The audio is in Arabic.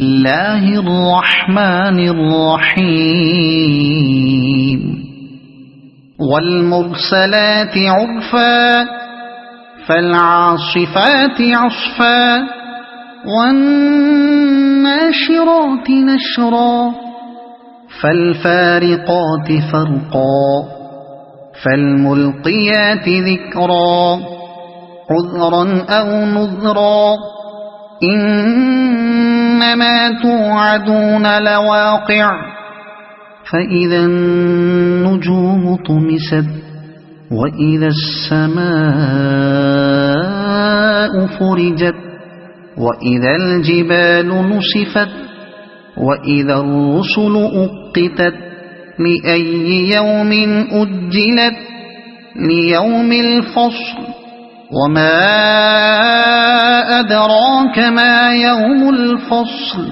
الله الرحمن الرحيم والمرسلات عرفا فالعاصفات عصفا والناشرات نشرا فالفارقات فرقا فالملقيات ذكرا عذرا أو نذرا إنما توعدون لواقع فإذا النجوم طمست وإذا السماء فرجت وإذا الجبال نسفت وإذا الرسل أقتت لأي يوم أجلت ليوم الفصل وما أدراك ما يوم الفصل